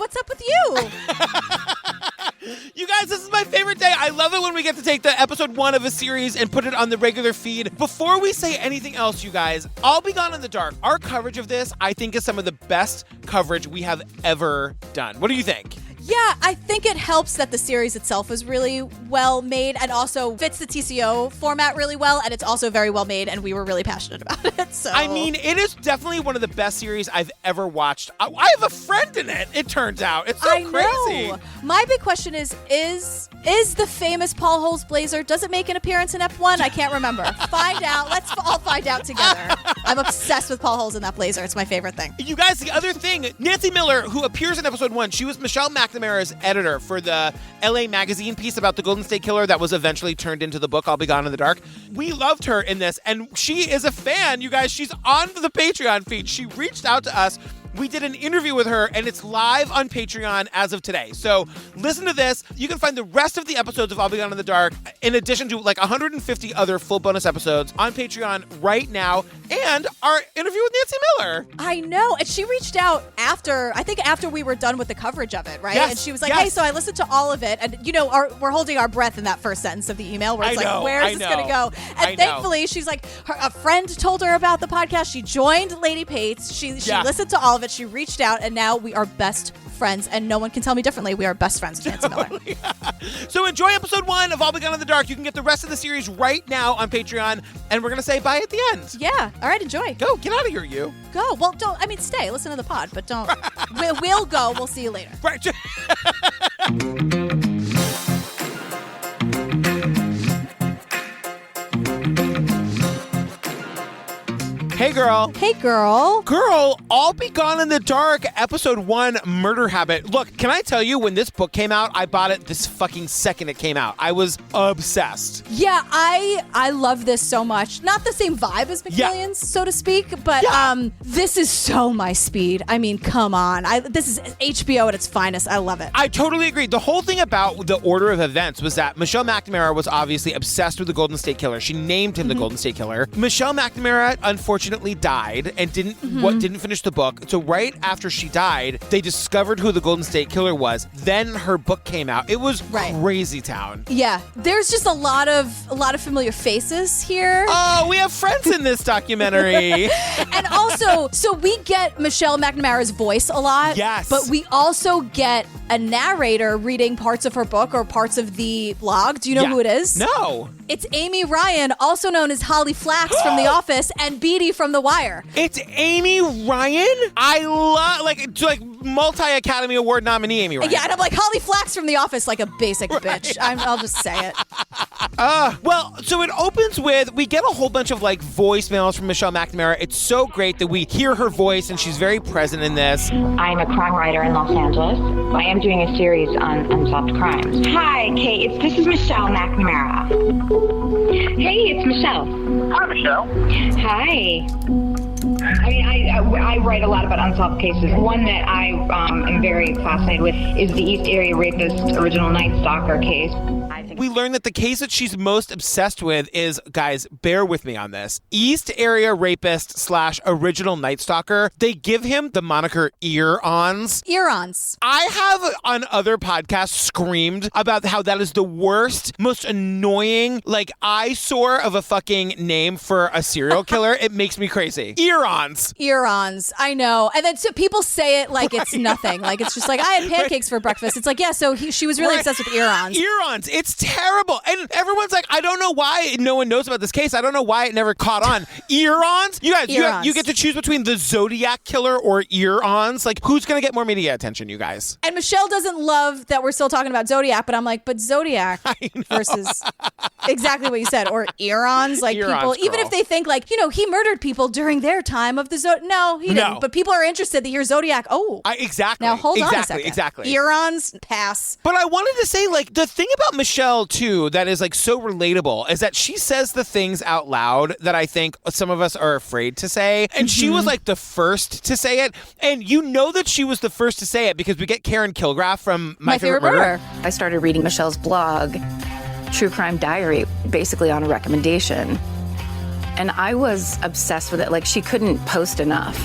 What's up with you? You guys, this is my favorite day. I love it when we get to take the episode 1 of a series and put it on the regular feed. Before we say anything else, you guys, I'll Be Gone in the Dark. Our coverage of this, I think, is some of the best coverage we have ever done. What do you think? Yeah, I think it helps that the series itself was really well made and also fits the TCO format really well, and it's also very well made, and we were really passionate about it. So I mean, it is definitely one of the best series I've ever watched. I have a friend in it, it turns out. It's so crazy. Know. My big question is the famous Paul Holes blazer, does it make an appearance in Ep1? I can't remember. Find out. Let's all find out together. I'm obsessed with Paul Holes in that blazer. It's my favorite thing. You guys, the other thing, Nancy Miller, who appears in episode 1, she was Michelle McNamara's editor for the LA Magazine piece about the Golden State Killer that was eventually turned into the book I'll Be Gone in the Dark. We loved her in this, and she is a fan, you guys. She's on the Patreon feed. She reached out to us. We did an interview with her, and it's live on Patreon as of today. So listen to this. You can find the rest of the episodes of I'll Be Gone in the Dark, in addition to like 150 other full bonus episodes, on Patreon right now, and our interview with Nancy Miller. I know. And she reached out after we were done with the coverage of it, right? Yes, and she was like, hey, so I listened to all of it. And, you know, we're holding our breath in that first sentence of the email where it's where is this going to go? And thankfully, she's like, a friend told her about the podcast. She joined Lady Pates. She listened to all of it. She reached out, and now we are best friends, and no one can tell me differently. We are best friends with Nancy Miller. Yeah. So enjoy episode 1 of I'll Be Gone in the Dark. You can get the rest of the series right now on Patreon, and we're going to say bye at the end. Yeah. All right, enjoy. Go. Get out of here, you. Go. Well, stay. Listen to the pod, but don't. We'll go. We'll see you later. Right. Hey, girl. Hey, girl. Girl, I'll Be Gone in the Dark, episode 1, Murder Habit. Look, can I tell you, when this book came out, I bought it this fucking second it came out. I was obsessed. Yeah, I love this so much. Not the same vibe as McMillions, so to speak, but this is so my speed. I mean, come on. This is HBO at its finest. I love it. I totally agree. The whole thing about the order of events was that Michelle McNamara was obviously obsessed with the Golden State Killer. She named him the Golden State Killer. Michelle McNamara, unfortunately, died and didn't finish the book. So right after she died, they discovered who the Golden State Killer was. Then her book came out. It was crazy town. Yeah, there's just a lot of familiar faces here. Oh, we have friends in this documentary. And also, so we get Michelle McNamara's voice a lot. Yes. But we also get a narrator reading parts of her book or parts of the blog. Do you know who it is? No. It's Amy Ryan, also known as Holly Flax from The Office, and Beatty from The Wire. It's Amy Ryan? I love, like multi-Academy Award nominee Amy Ryan. Yeah, and I'm like, Holly Flax from The Office, like a basic bitch. I'll just say it. Well, so it opens with, we get a whole bunch of like voicemails from Michelle McNamara. It's so great that we hear her voice, and she's very present in this. I'm a crime writer in Los Angeles. I am doing a series on unsolved crimes. Hi, Kate. This is Michelle McNamara. Hey, it's Michelle. Hi, Michelle. Hi. I mean, I write a lot about unsolved cases. One that I am very fascinated with is the East Area Rapist Original Night Stalker case. We learned that the case that she's most obsessed with is, guys, bear with me on this, East Area Rapist / Original Night Stalker. They give him the moniker Ear-Ons. Ear-Ons. I have on other podcasts screamed about how that is the worst, most annoying, like, eyesore of a fucking name for a serial killer. It makes me crazy. Ear-Ons. Ear-Ons. I know. And then so people say it like it's nothing. Like, it's just like, I had pancakes for breakfast. It's like, yeah, so she was really obsessed with Ear-Ons. Ear-Ons. It's terrible. And everyone's like, I don't know why no one knows about this case. I don't know why it never caught on. Ear-Ons? You guys, you get to choose between the Zodiac Killer or Ear-Ons. Like, who's going to get more media attention, you guys? And Michelle doesn't love that we're still talking about Zodiac, but I'm like, but Zodiac versus exactly what you said, or Ear-Ons. Like, Ear-Ons, people, girl. even if they think like, you know, he murdered people during their time of the Zodiac. No, he didn't. No. But people are interested to hear Zodiac. Oh. Exactly. Now, hold on a second. Exactly. Ear-Ons, pass. But I wanted to say, like, the thing about Michelle, too, that is, like, so relatable is that she says the things out loud that I think some of us are afraid to say. And she was, like, the first to say it. And you know that she was the first to say it because we get Karen Kilgraff from My Favorite Murder. I started reading Michelle's blog, True Crime Diary, basically on a recommendation. And I was obsessed with it. Like, she couldn't post enough.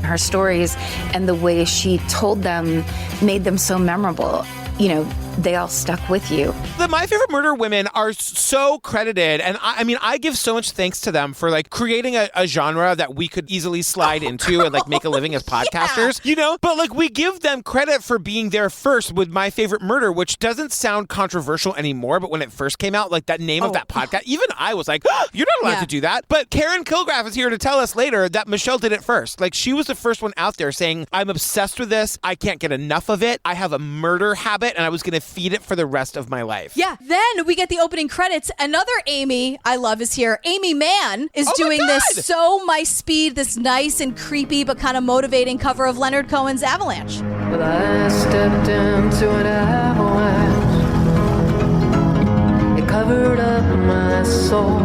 her stories and the way she told them made them so memorable. They all stuck with you. The My Favorite Murder women are so credited. And I mean, I give so much thanks to them for like creating a genre that we could easily slide into and like make a living as podcasters, But like we give them credit for being there first with My Favorite Murder, which doesn't sound controversial anymore. But when it first came out, like that name of that podcast, even I was like, you're not allowed to do that. But Karen Kilgraff is here to tell us later that Michelle did it first. Like she was the first one out there saying, I'm obsessed with this. I can't get enough of it. I have a murder habit and I was going to feed it for the rest of my life. Yeah. Then we get the opening credits. Another Amy I love is here. Amy Mann is doing this So My Speed, this nice and creepy but kind of motivating cover of Leonard Cohen's Avalanche. Well, I stepped into an avalanche. It covered up my soul.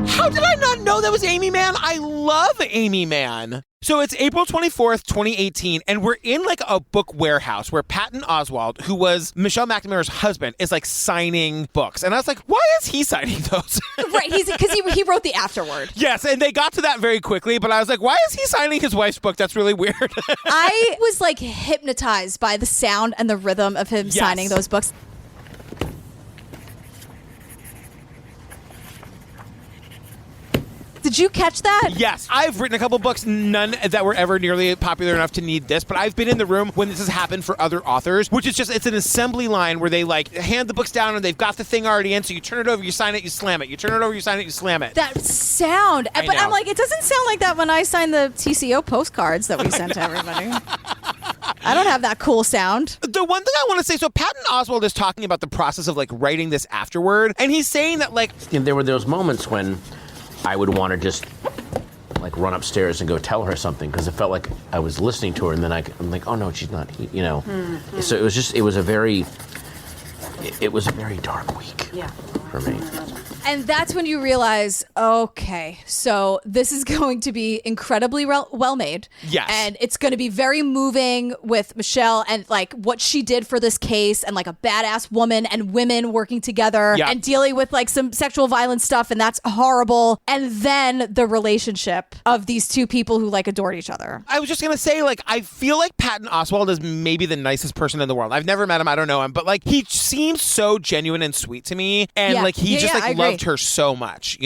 How did I not know that was Amy Mann? I love Amy Mann. So it's April 24th, 2018, and we're in like a book warehouse where Patton Oswalt, who was Michelle McNamara's husband, is like signing books. And I was like, why is he signing those? Right, because he wrote the afterword. Yes, and they got to that very quickly, but I was like, why is he signing his wife's book? That's really weird. I was like hypnotized by the sound and the rhythm of him signing those books. Did you catch that? Yes. I've written a couple books, none that were ever nearly popular enough to need this, but I've been in the room when this has happened for other authors, which is it's an assembly line where they like hand the books down and they've got the thing already in, so you turn it over, you sign it, you slam it. You turn it over, you sign it, you slam it. That sound. But I'm like, it doesn't sound like that when I sign the TCO postcards that we send to everybody. I don't have that cool sound. The one thing I want to say, so Patton Oswalt is talking about the process of like writing this afterword, and he's saying that like... There were those moments when I would want to just like run upstairs and go tell her something because it felt like I was listening to her, and then I'm like, oh no, she's not, Mm-hmm. So it was a very dark week for me. And that's when you realize, okay, so this is going to be incredibly well made. Yes. And it's going to be very moving with Michelle and like what she did for this case and like a badass woman and women working together and dealing with like some sexual violence stuff. And that's horrible. And then the relationship of these two people who like adored each other. I was just going to say, like, I feel like Patton Oswalt is maybe the nicest person in the world. I've never met him. I don't know him. But like, he seems so genuine and sweet to me. And like, he just like loved her so much,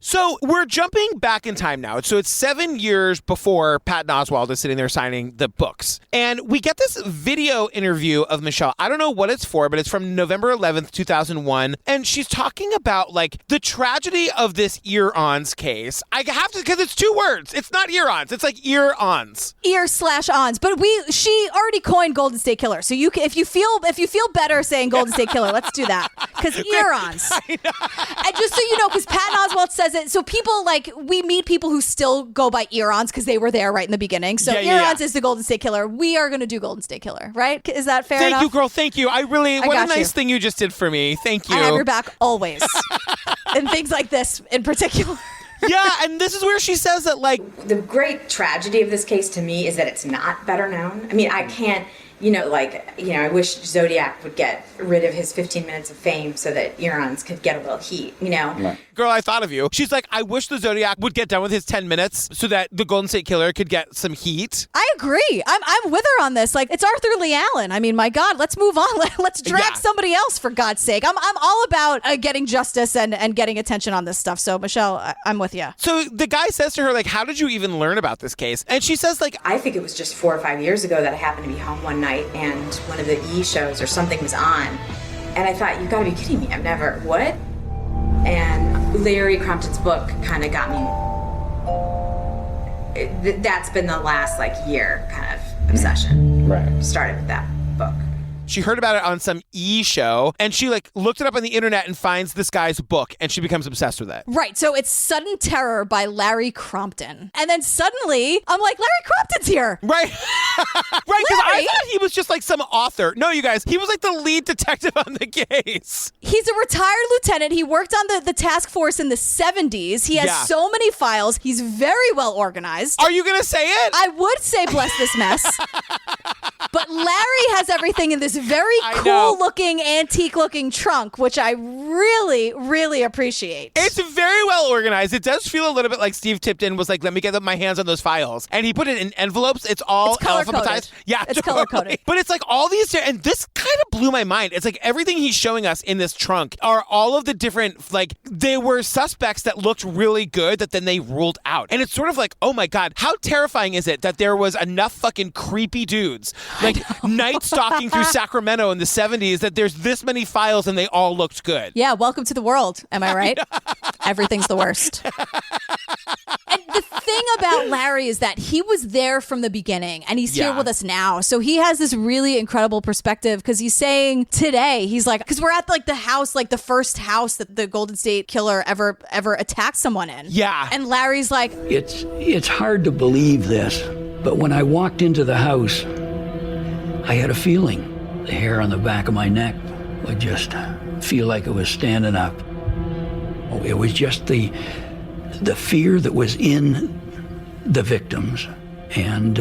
So we're jumping back in time now. So it's 7 years before Patton Oswalt is sitting there signing the books. And we get this video interview of Michelle. I don't know what it's for, but it's from November 11th, 2001. And she's talking about like the tragedy of this ear-ons case. I have to, because it's two words. It's not ear-ons. It's like ear-ons. Ear/ons. But she already coined Golden State Killer. So you can, if you feel better saying Golden State Killer, let's do that. Because ear-ons. And just so you know, because Patton Oswalt says it, so people like, we meet people who still go by ear-ons because they were there right in the beginning. So ear-ons is the Golden State Killer. We are going to do Golden State Killer, right? Is that fair enough? Thank you, girl. Thank you. What a nice thing you just did for me. Thank you. I have your back always. And things like this in particular. Yeah, and this is where she says that, like... The great tragedy of this case to me is that it's not better known. I mean, I can't... I wish Zodiac would get rid of his 15 minutes of fame so that ear-ons could get a little heat, Right. Girl, I thought of you. She's like, I wish the Zodiac would get done with his 10 minutes so that the Golden State Killer could get some heat. I agree. I'm with her on this. Like, it's Arthur Lee Allen. I mean, my God, let's move on. Let's drag somebody else, for God's sake. I'm all about getting justice and getting attention on this stuff. So, Michelle, I'm with you. So the guy says to her, like, how did you even learn about this case? And she says, like... I think it was just 4 or 5 years ago that I happened to be home one night and one of the E! shows or something was on. And I thought, you gotta be kidding me. I've never... What? And Larry Crompton's book kind of got me... That's been the last, year kind of obsession. Right. Started with that book. She heard about it on some E! show, and she looked it up on the internet and finds this guy's book, and she becomes obsessed with it. Right. So it's Sudden Terror by Larry Crompton. And then suddenly, I'm like, Larry Crompton's here. Right. Right, because I thought he was just some author. No, you guys, he was the lead detective on the case. He's a retired lieutenant. He worked on the task force in the 70s. He has so many files. He's very well organized. Are you going to say it? I would say bless this mess. But Larry has everything in this this very cool looking, antique looking trunk, which I really, really appreciate. It's very well organized. It does feel a little bit like Steve Tipton was like, let me get my hands on those files. And he put it in envelopes. It's all alphabetized. Yeah, it's color-coded. But it's like all these, and this kind of blew my mind. It's like everything he's showing us in this trunk are all of the different, like, they were suspects that looked really good that then they ruled out. And it's sort of like, oh my God, how terrifying is it that there was enough fucking creepy dudes, like night stalking through Sacramento in the 70s, that there's this many files and they all looked good. Yeah, welcome to the world. Am I right? Everything's the worst. And the thing about Larry is that he was there from the beginning and he's here with us now. So he has this really incredible perspective because he's saying today, he's like, because we're at like the house, like the first house that the Golden State Killer ever attacked someone in. Yeah. And Larry's like, it's hard to believe this, but when I walked into the house, I had a feeling. The hair on the back of my neck would just feel like it was standing up. Oh, it was just the fear that was in the victims, and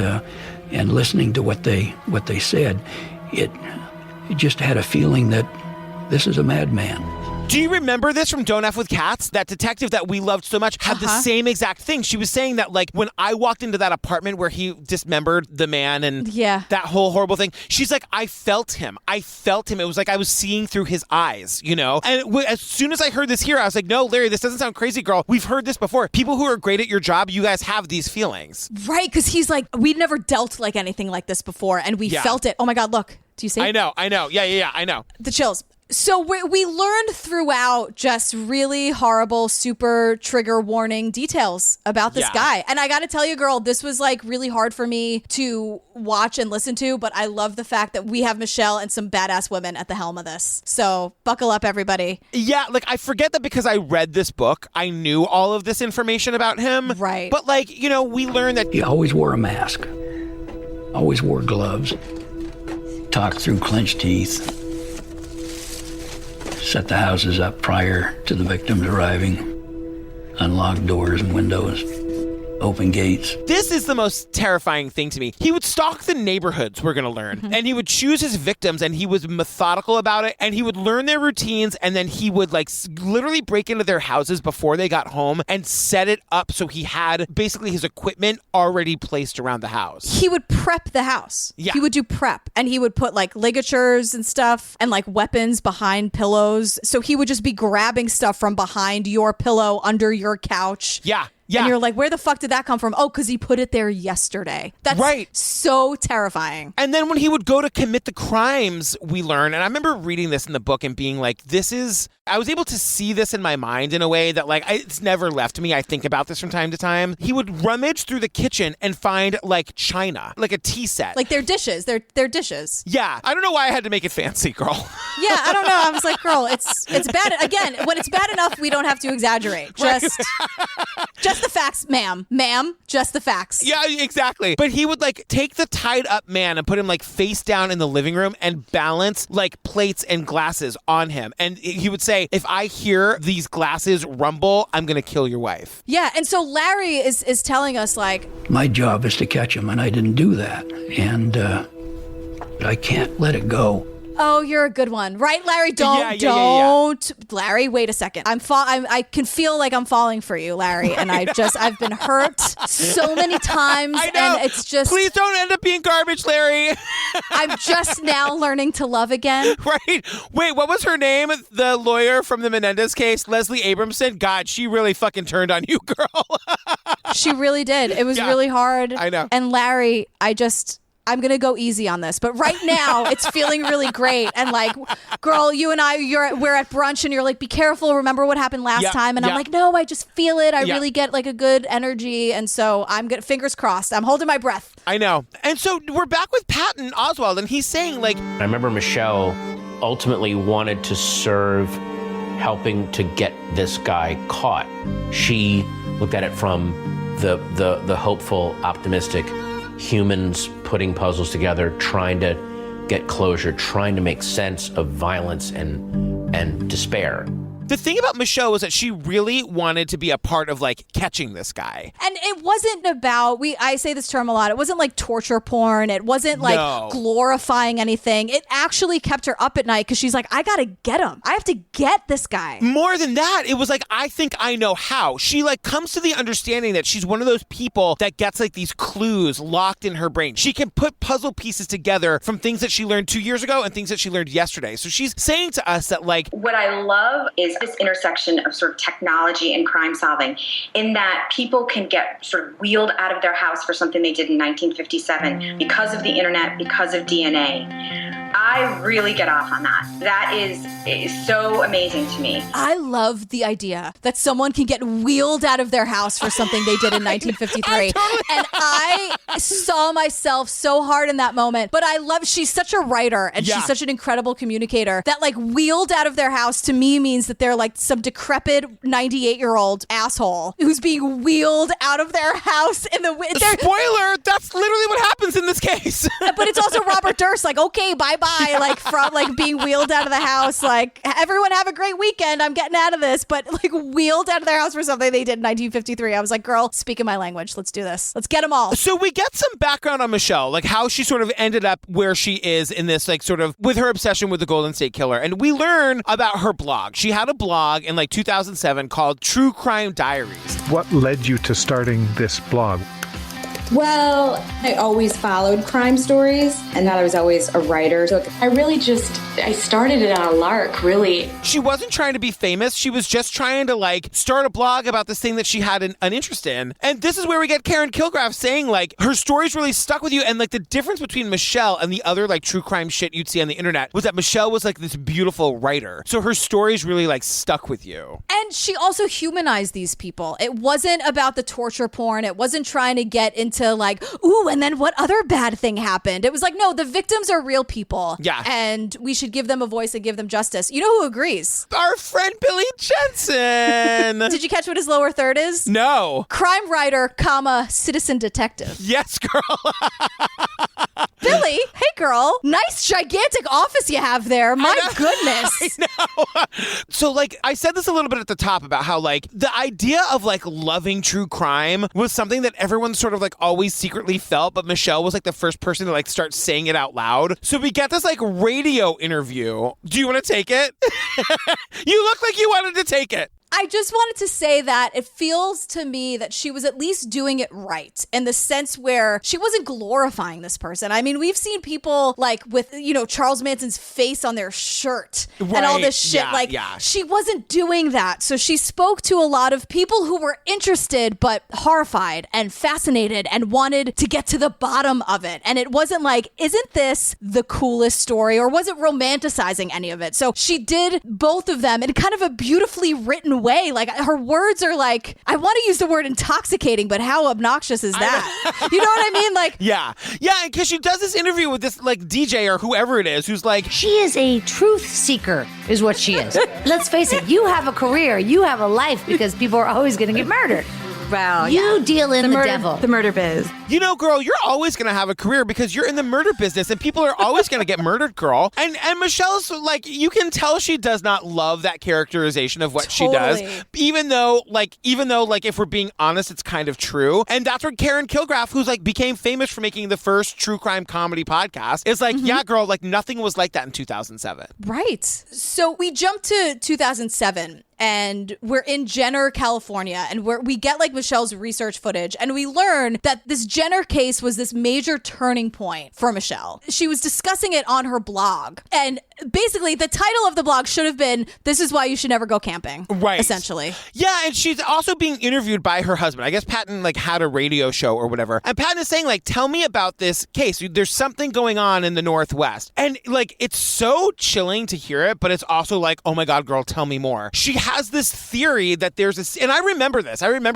listening to what they said, it just had a feeling that this is a madman. Do you remember this from Don't F with Cats? That detective that we loved so much had the same exact thing. She was saying that, like, when I walked into that apartment where he dismembered the man and that whole horrible thing, she's like, I felt him. It was like I was seeing through his eyes, you know? And as soon as I heard this here, I was like, no, Larry, this doesn't sound crazy, girl. We've heard this before. People who are great at your job, you guys have these feelings. Right, because he's like, we'd never dealt like anything like this before, and we felt it. Oh my God, look. Do you see? I know. Yeah, I know. The chills. So we learned throughout just really horrible, super trigger warning details about this guy. And I got to tell you, girl, this was like really hard for me to watch and listen to, but I love the fact that we have Michelle and some badass women at the helm of this. So buckle up, everybody. Yeah, like I forget that because I read this book, I knew all of this information about him. Right. But like, you know, we learned that he always wore a mask, always wore gloves, talked through clenched teeth, set the houses up prior to the victims arriving, unlocked doors and windows, open gates. This is the most terrifying thing to me. He would stalk the neighborhoods, we're going to learn, and he would choose his victims, and he was methodical about it, and he would learn their routines, and then he would like literally break into their houses before they got home and set it up so he had basically his equipment already placed around the house. He would prep the house. Yeah. He would do prep, and he would put like ligatures and stuff and like weapons behind pillows. So he would just be grabbing stuff from behind your pillow, under your couch. Yeah. And you're like, where the fuck did that come from? Oh, because he put it there yesterday. That's so terrifying. And then when he would go to commit the crimes, we learn, and I remember reading this in the book and being like, I was able to see this in my mind in a way that like, it's never left me. I think about this from time to time. He would rummage through the kitchen and find like china, like a tea set. Like their dishes. Their dishes. Yeah. I don't know why I had to make it fancy, girl. Yeah, I don't know. I was like, girl, it's bad. Again, when it's bad enough, we don't have to exaggerate. Just the facts, ma'am. Ma'am, just the facts. Yeah, exactly. But he would like take the tied up man and put him like face down in the living room and balance like plates and glasses on him. And he would say, if I hear these glasses rumble, I'm going to kill your wife. Yeah. And so Larry is telling us like, my job is to catch him, and I didn't do that. And I can't let it go. Oh, you're a good one, right, Larry? Don't. Larry, wait a second. I can feel like I'm falling for you, Larry, and I've been hurt so many times. I know. And it's just, please don't end up being garbage, Larry. I'm just now learning to love again. Right. Wait, what was her name? The lawyer from the Menendez case, Leslie Abramson. God, she really fucking turned on you, girl. She really did. It was really hard. I know. And Larry, I'm going to go easy on this, but right now it's feeling really great. And like, girl, you and we're at brunch and you're like, be careful. Remember what happened last time? And I'm like, no, I just feel it. I really get like a good energy. And so I'm good. Fingers crossed. I'm holding my breath. I know. And so we're back with Patton Oswalt, and he's saying like, I remember Michelle ultimately wanted to serve helping to get this guy caught. She looked at it from the hopeful, optimistic humans putting puzzles together, trying to get closure, trying to make sense of violence and despair. The thing about Michelle was that she really wanted to be a part of like catching this guy. And it wasn't about, I say this term a lot, it wasn't like torture porn. It wasn't like glorifying anything. It actually kept her up at night because she's like, I gotta get him. I have to get this guy. More than that, it was like, I think I know how. She like comes to the understanding that she's one of those people that gets like these clues locked in her brain. She can put puzzle pieces together from things that she learned 2 years ago and things that she learned yesterday. So she's saying to us that like, what I love is this intersection of sort of technology and crime solving, in that people can get sort of wheeled out of their house for something they did in 1957 because of the internet, because of DNA. I really get off on that. That is so amazing to me. I love the idea that someone can get wheeled out of their house for something they did in 1953. And I saw myself so hard in that moment. But I love, she's such a writer and she's such an incredible communicator that like wheeled out of their house to me means that they're like some decrepit 98-year-old asshole who's being wheeled out of their house in the winter. Spoiler, that's literally what happens in this case. But it's also Robert Durst, like, okay, bye-bye. Like from like being wheeled out of the house, like everyone have a great weekend, I'm getting out of this, but like wheeled out of their house for something they did in 1953. I was like, girl, speaking my language, let's do this, let's get them all. So we get some background on Michelle, like how she sort of ended up where she is in this, like sort of with her obsession with the Golden State Killer, and we learn about her blog. She had a blog in like 2007 called True Crime Diaries. What led you to starting this blog? Well, I always followed crime stories and that I was always a writer. So I started it on a lark, really. She wasn't trying to be famous. She was just trying to like start a blog about this thing that she had an interest in. And this is where we get Karen Kilgraf saying like her stories really stuck with you. And like the difference between Michelle and the other like true crime shit you'd see on the internet was that Michelle was like this beautiful writer. So her stories really like stuck with you. And she also humanized these people. It wasn't about the torture porn. It wasn't trying to get into like, ooh, and then what other bad thing happened? It was like, no, the victims are real people. Yeah. And we should give them a voice and give them justice. You know who agrees? Our friend Billy Jensen. Did you catch what his lower third is? No. Crime writer, citizen detective. Yes, girl. Billy, hey girl, nice gigantic office you have there. My goodness. I know. So like I said this a little bit at the top about how like the idea of like loving true crime was something that everyone sort of like always secretly felt, but Michelle was like the first person to like start saying it out loud. So we get this like radio interview. Do you want to take it? You look like you wanted to take it. I just wanted to say that it feels to me that she was at least doing it right in the sense where she wasn't glorifying this person. I mean, we've seen people like with, Charles Manson's face on their shirt and all this shit. She wasn't doing that. So she spoke to a lot of people who were interested, but horrified and fascinated and wanted to get to the bottom of it. And it wasn't like, isn't this the coolest story? Or was it romanticizing any of it? So she did both of them in kind of a beautifully written way. Like her words are like, I want to use the word intoxicating, but how obnoxious is that? You know what I mean? Like, yeah, because she does this interview with this like DJ or whoever it is who's like, she is a truth seeker is what she is. Let's face it, you have a career, you have a life because people are always going to get murdered. Well, you deal in the devil. The murder biz. You know, girl, you're always going to have a career because you're in the murder business and people are always going to get murdered, girl. And Michelle's like, you can tell she does not love that characterization of what she does. Even though, if we're being honest, it's kind of true. And that's where Karen Kilgraf, who's like became famous for making the first true crime comedy podcast, is like, yeah, girl, like nothing was like that in 2007. Right. So we jump to 2007. And we're in Jenner, California, and we get like Michelle's research footage, and we learn that this Jenner case was this major turning point for Michelle. She was discussing it on her blog, and basically the title of the blog should have been, "This is why you should never go camping." Right. Essentially. Yeah, and she's also being interviewed by her husband. I guess Patton like had a radio show or whatever, and Patton is saying like, "Tell me about this case. There's something going on in the Northwest," and like it's so chilling to hear it, but it's also like, "Oh my God, girl, tell me more." She has this theory that there's and I remember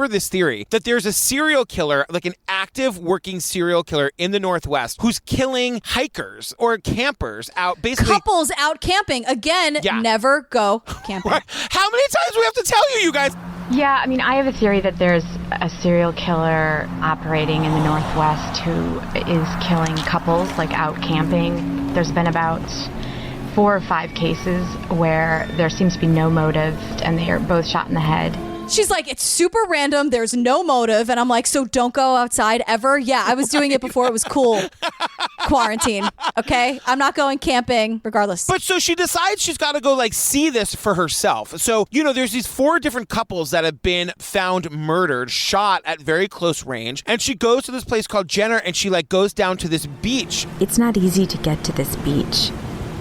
this theory that there's a serial killer, like an active working serial killer in the Northwest who's killing hikers or campers out, basically couples out camping. Again, never go camping. Right. How many times do we have to tell you guys? Yeah, I mean, I have a theory that there's a serial killer operating in the Northwest who is killing couples, like out camping. There's been about 4 or 5 cases where there seems to be no motive and they are both shot in the head. She's like, it's super random. There's no motive. And I'm like, so don't go outside ever? Yeah, I was doing it before it was cool. Quarantine. Okay? I'm not going camping regardless. But so she decides she's got to go see this for herself. So, there's these 4 different couples that have been found murdered, shot at very close range. And she goes to this place called Jenner and she goes down to this beach. It's not easy to get to this beach.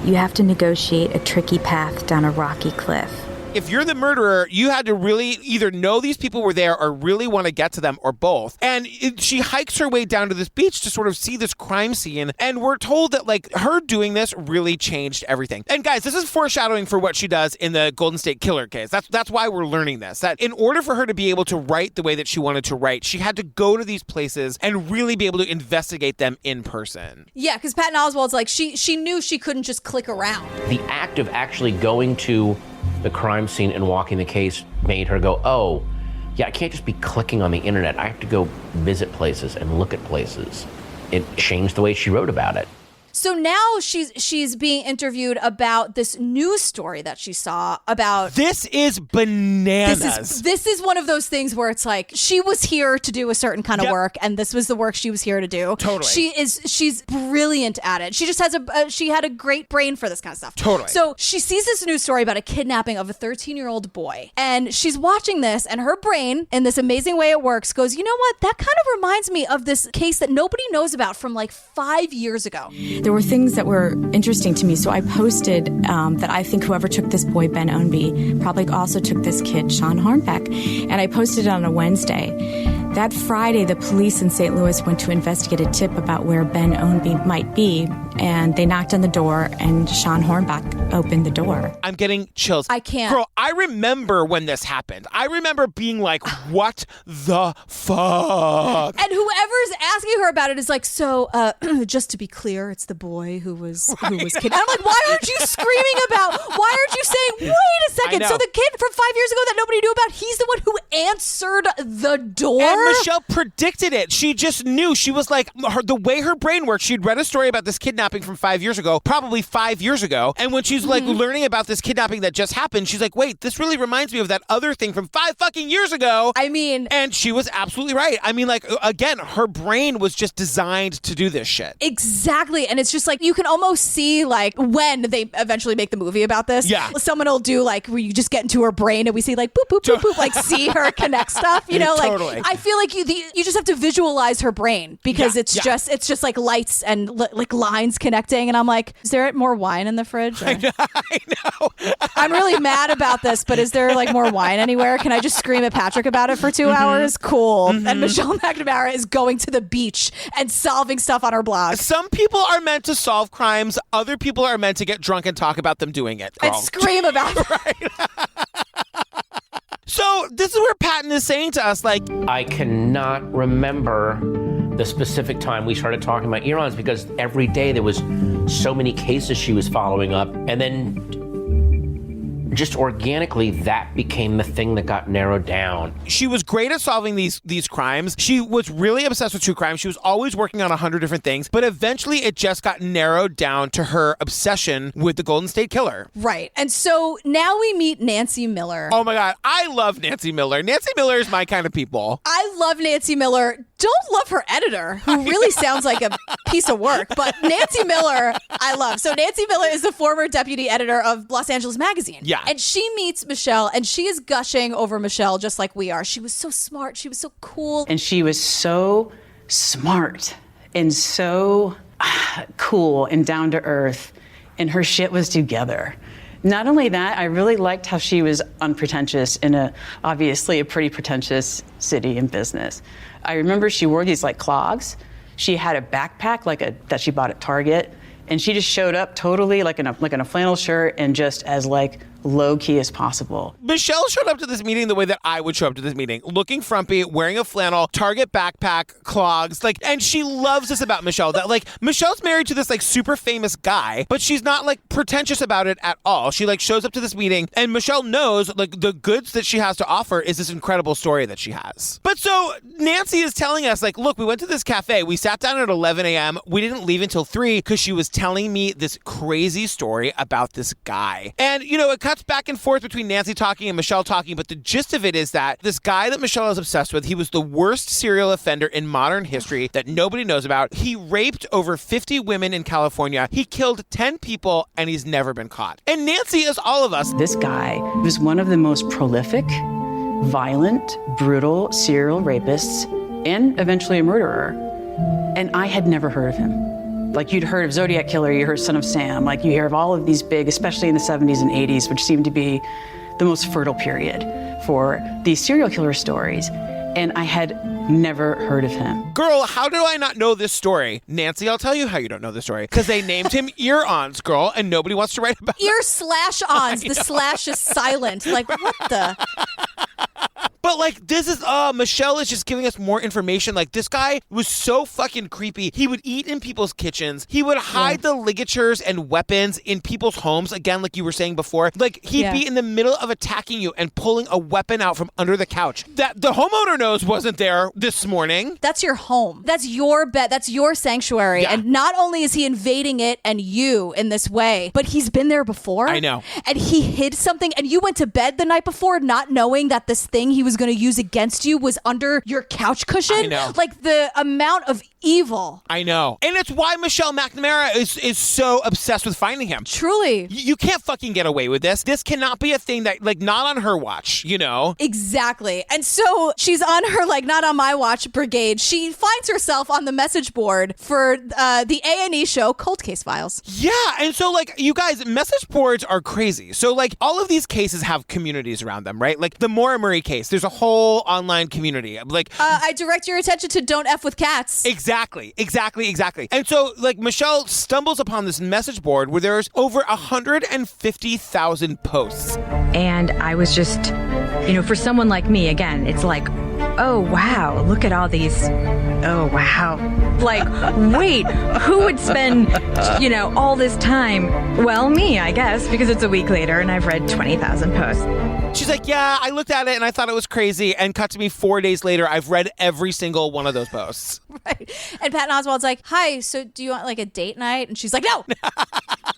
You have to negotiate a tricky path down a rocky cliff. If you're the murderer, you had to really either know these people were there or really want to get to them or both. And she hikes her way down to this beach to sort of see this crime scene. And we're told that her doing this really changed everything. And guys, this is foreshadowing for what she does in the Golden State Killer case. That's why we're learning this. That in order for her to be able to write the way that she wanted to write, she had to go to these places and really be able to investigate them in person. Yeah, because Patton Oswalt's she knew she couldn't just click around. The act of actually going to the crime scene and walking the case made her go, oh, yeah, I can't just be clicking on the internet. I have to go visit places and look at places. It changed the way she wrote about it. So now she's being interviewed about this news story that she saw about. This is bananas. This is one of those things where it's she was here to do a certain kind of work, and this was the work she was here to do. Totally. She's brilliant at it. She just has she had a great brain for this kind of stuff. Totally. So she sees this news story about a kidnapping of a 13-year-old boy, and she's watching this, and her brain, in this amazing way it works, goes, you know what? That kind of reminds me of this case that nobody knows about from 5 years ago. There were things that were interesting to me, so I posted that I think whoever took this boy, Ben Ownby, probably also took this kid, Sean Hornbeck, and I posted it on a Wednesday. That Friday, the police in St. Louis went to investigate a tip about where Ben Ownby might be, and they knocked on the door, and Sean Hornbeck opened the door. I'm getting chills. I can't. Girl, I remember when this happened. I remember being like, what the fuck? And whoever's asking her about it is so, just to be clear, it's the boy who was kidnapped. And I'm like, why aren't you screaming about, why aren't you saying, wait a second, so the kid from 5 years ago that nobody knew about, he's the one who answered the door? And Michelle predicted it. She just knew. She was the way her brain works, she'd read a story about this kidnapping from 5 years ago, probably 5 years ago. And when she's learning about this kidnapping that just happened, she's like, wait, this really reminds me of that other thing from 5 fucking years ago. And she was absolutely right. Again, her brain was just designed to do this shit. Exactly. And it's just you can almost see when they eventually make the movie about this. Yeah. Someone will do where you just get into her brain and we see boop, boop, boop, boop, see her connect stuff, Totally. I feel you just have to visualize her brain because it's just lights and lines connecting. And I'm like, is there more wine in the fridge? I know. I'm really mad about this, but is there more wine anywhere? Can I just scream at Patrick about it for 2 hours? Cool. And Michelle McNamara is going to the beach and solving stuff on her blog. Some people are meant to solve crimes. Other people are meant to get drunk and talk about them doing it. Girl. And scream about it. Right. So this is where Patton is saying to us, I cannot remember the specific time we started talking about earlines because every day there was so many cases she was following up. And then just organically, that became the thing that got narrowed down. She was great at solving these crimes. She was really obsessed with true crime. She was always working on 100 different things, but eventually it just got narrowed down to her obsession with the Golden State Killer. Right. And so now we meet Nancy Miller. Oh my God. I love Nancy Miller. Nancy Miller is my kind of people. I love Nancy Miller. Don't love her editor, who really sounds like a piece of work, but Nancy Miller, I love. So Nancy Miller is the former deputy editor of Los Angeles Magazine. Yeah. And she meets Michelle, and she is gushing over Michelle just like we are. She was so smart. She was so cool. And she was so smart and so cool and down to earth, and her shit was together. Not only that, I really liked how she was unpretentious in obviously a pretty pretentious city and business. I remember she wore these clogs. She had a backpack that she bought at Target, and she just showed up totally in a flannel shirt and just as low key as possible. Michelle showed up to this meeting the way that I would show up to this meeting, looking frumpy, wearing a flannel, Target backpack, clogs, like, and she loves this about Michelle, that like Michelle's married to this like super famous guy, but she's not like pretentious about it at all. She like shows up to this meeting and Michelle knows like the goods that she has to offer is this incredible story that she has. But so Nancy is telling us like, look, we went to this cafe, we sat down at 11 a.m., we didn't leave until 3 because she was telling me this crazy story about this guy. And, you know, it cuts back and forth between Nancy talking and Michelle talking, but the gist of it is that this guy that Michelle is obsessed with, he was the worst serial offender in modern history that nobody knows about. He raped over 50 women in California. He killed 10 people and he's never been caught. And Nancy is all of us. This guy was one of the most prolific, violent, brutal serial rapists and eventually a murderer. And I had never heard of him. Like you'd heard of Zodiac Killer, you heard Son of Sam, like you hear of all of these big, especially in the 70s and 80s, which seemed to be the most fertile period for these serial killer stories. And I had never heard of him. Girl, how do I not know this story? Nancy, I'll tell you how you don't know this story. Because they named him Ear-Ons, girl, and nobody wants to write about it. Ear/ons. The slash is silent. Like, what the? But like, this is, Michelle is just giving us more information. Like, this guy was so fucking creepy. He would eat in people's kitchens. He would hide the ligatures and weapons in people's homes. Again, like you were saying before, like he'd be in the middle of attacking you and pulling a weapon out from under the couch that the homeowner knows wasn't there this morning. That's your home. That's your bed. That's your sanctuary. Yeah. And not only is he invading it and you in this way, but he's been there before. I know. And he hid something and you went to bed the night before not knowing that this thing he was going to use against you was under your couch cushion. I know. Like the amount of evil. I know. And it's why Michelle Mcnamara is so obsessed with finding him. Truly. You can't fucking get away with this. This cannot be a thing that, like, not on her watch, you know? Exactly. And so she's on her, like, not on my watch brigade. She finds herself on the message board for the A&E show Cold Case Files. Yeah. And so, like, you guys, message boards are crazy. So, like, all of these cases have communities around them, right? Like, the Maura Murray case, there's a whole online community. Like, I direct your attention to Don't F with Cats. Exactly. And so, like, Michelle stumbles upon this message board where there's over 150,000 posts. And I was just, for someone like me, again, it's like, oh, wow, look at all these. Oh, wow. Like, wait, who would spend, all this time? Well, me, I guess, because it's a week later and I've read 20,000 posts. She's like, yeah, I looked at it and I thought it was crazy. And cut to me 4 days later, I've read every single one of those posts. Right. And Patton Oswalt's like, hi, so do you want like a date night? And she's like, no,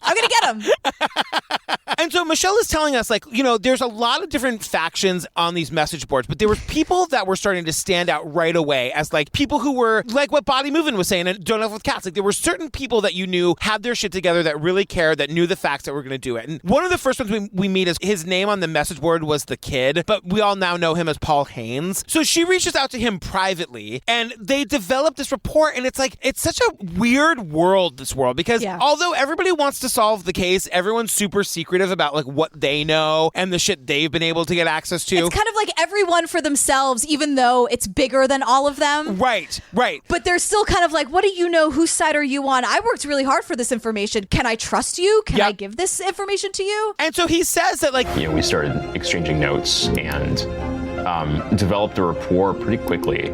I'm going to get him. And so Michelle is telling us, like, there's a lot of different factions on these message boards, but there were people that were starting to stand out right away as like people who were like what Body Movin' was saying and Don't F with Cats. Like there were certain people that you knew had their shit together that really cared, that knew the facts that were going to do it. And one of the first ones we meet is his name on the message board was The Kid, but we all now know him as Paul Haynes. So she reaches out to him privately and they develop this rapport, and it's like, it's such a weird world, this world, because although everybody wants to solve the case, everyone's super secretive about like what they know and the shit they've been able to get access to. It's kind of like everyone for themselves, even though it's bigger than all of them. Right. But they're still kind of like, what do you know? Whose side are you on? I worked really hard for this information. Can I trust you? Can I give this information to you? And so he says that, like, we started exchanging notes and developed a rapport pretty quickly.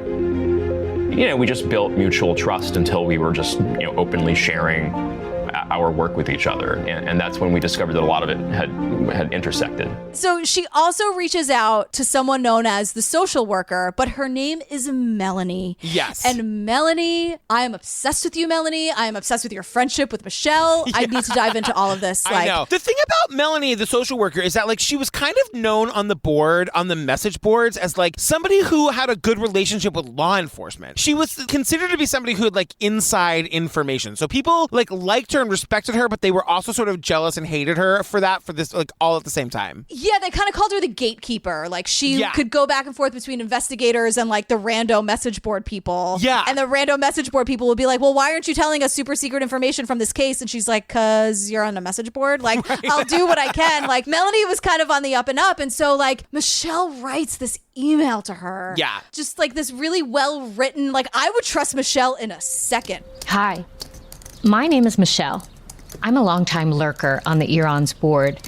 We just built mutual trust until we were just, openly sharing our work with each other. And that's when we discovered that a lot of it had intersected. So she also reaches out to someone known as the social worker, but her name is Melanie. Yes. And Melanie, I am obsessed with you, Melanie. I am obsessed with your friendship with Michelle. Yeah. I need to dive into all of this. I know. The thing about Melanie, the social worker, is that like she was kind of known on the board, on the message boards, as like somebody who had a good relationship with law enforcement. She was considered to be somebody who had like inside information. So people like liked her and respected her, but they were also sort of jealous and hated her for this, like, all at the same time. Yeah, they kind of called her the gatekeeper. Like, she could go back and forth between investigators and, like, the rando message board people. Yeah. And the rando message board people would be like, well, why aren't you telling us super secret information from this case? And she's like, because you're on a message board. Like, right. I'll do what I can. Like, Melanie was kind of on the up and up. And so, like, Michelle writes this email to her. Yeah. Just, like, this really well-written, like, I would trust Michelle in a second. Hi. My name is Michelle. I'm a longtime lurker on the Ear-Ons board,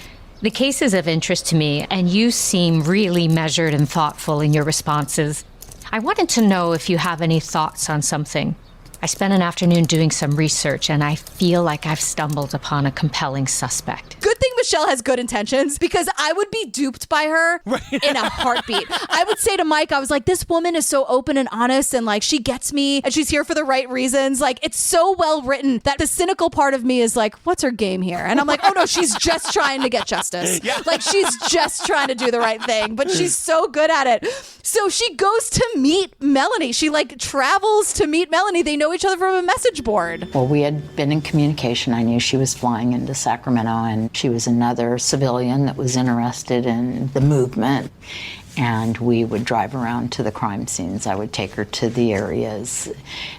The case is of interest to me, and you seem really measured and thoughtful in your responses. I wanted to know if you have any thoughts on something. I spent an afternoon doing some research, and I feel like I've stumbled upon a compelling suspect. Good thing Michelle has good intentions, because I would be duped by her in a heartbeat. I would say to Mike, I was like, this woman is so open and honest, and like, she gets me, and she's here for the right reasons. Like, it's so well written that the cynical part of me is like, what's her game here? And I'm like, oh no, she's just trying to get justice. Yeah. Like, she's just trying to do the right thing, but she's so good at it. So she goes to meet Melanie. She like travels to meet Melanie. They know each other from a message board. Well, we had been in communication. I knew she was flying into Sacramento, and she was another civilian that was interested in the movement. And we would drive around to the crime scenes. I would take her to the areas.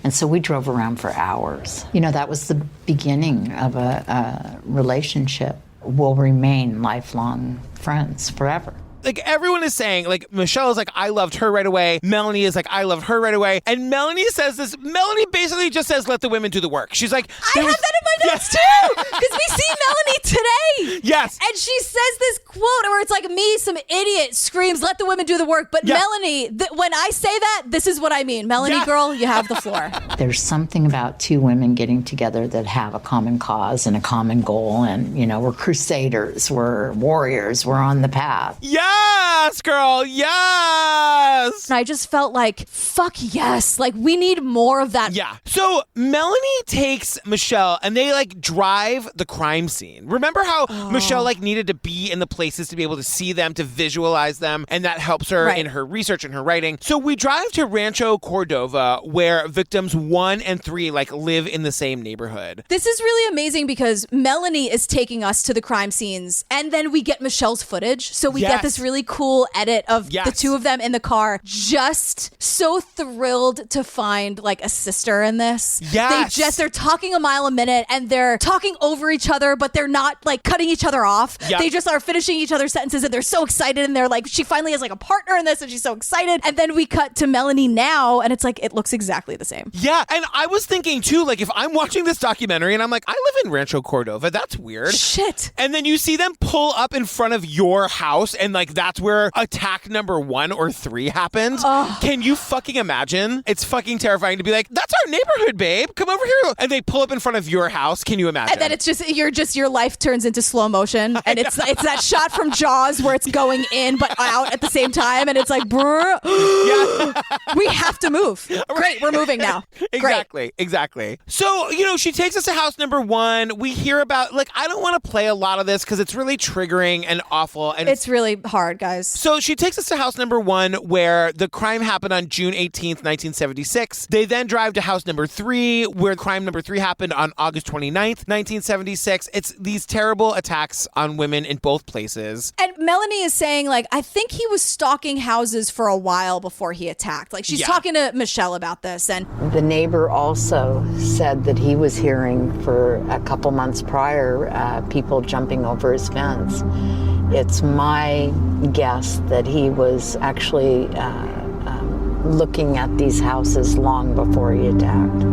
And so we drove around for hours. You know, that was the beginning of a relationship. We'll remain lifelong friends forever. Like, everyone is saying, like, Michelle is like, I loved her right away. Melanie is like, I love her right away. And Melanie says this. Melanie basically just says, let the women do the work. She's like, I have that in my notes too, because we see Melanie today. Yes. And she says this quote where it's like, me, some idiot, screams, let the women do the work. But Melanie, when I say that, this is what I mean. Melanie, girl, you have the floor. There's something about two women getting together that have a common cause and a common goal. And, you know, we're crusaders, we're warriors, we're on the path. Yes, girl, yes! And I just felt like, fuck yes. Like, we need more of that. Yeah. So Melanie takes Michelle and they like drive the crime scene. Remember how Michelle like needed to be in the places to be able to see them, to visualize them, and that helps her in her research and her writing. So we drive to Rancho Cordova, where victims 1 and 3 like live in the same neighborhood. This is really amazing because Melanie is taking us to the crime scenes, and then we get Michelle's footage. So we get this really cool edit of the two of them in the car. Just so thrilled to find like a sister in this. Yes. They're talking a mile a minute, and they're talking over each other, but they're not like cutting each other off. Yep. They just are finishing each other's sentences, and they're so excited, and they're like, she finally has like a partner in this, and she's so excited. And then we cut to Melanie now, and it's like, it looks exactly the same. Yeah. And I was thinking too, like, if I'm watching this documentary and I'm like, I live in Rancho Cordova, that's weird. Shit. And then you see them pull up in front of your house, and like, that's where attack number 1 or 3 happened. Can you fucking imagine? It's fucking terrifying to be like, that's our neighborhood, babe. Come over here. And they pull up in front of your house. Can you imagine? And then it's just your life turns into slow motion, and it's that shot from Jaws where it's going in but out at the same time, and it's like, brr. We have to move. Great, we're moving now. Exactly. So, you know, she takes us to house number 1. We hear about, like, I don't want to play a lot of this because it's really triggering and awful. And it's really hard, guys. So she takes us to house number 1, where the crime happened on June 18th, 1976. They then drive to house number 3, where crime number 3 happened on August 29th, 1976. It's these terrible attacks on women in both places. And Melanie is saying, like, I think he was stalking houses for a while before he attacked. Like, she's talking to Michelle about this. And the neighbor also said that he was hearing for a couple months prior people jumping over his fence. It's my guess that he was actually looking at these houses long before he attacked.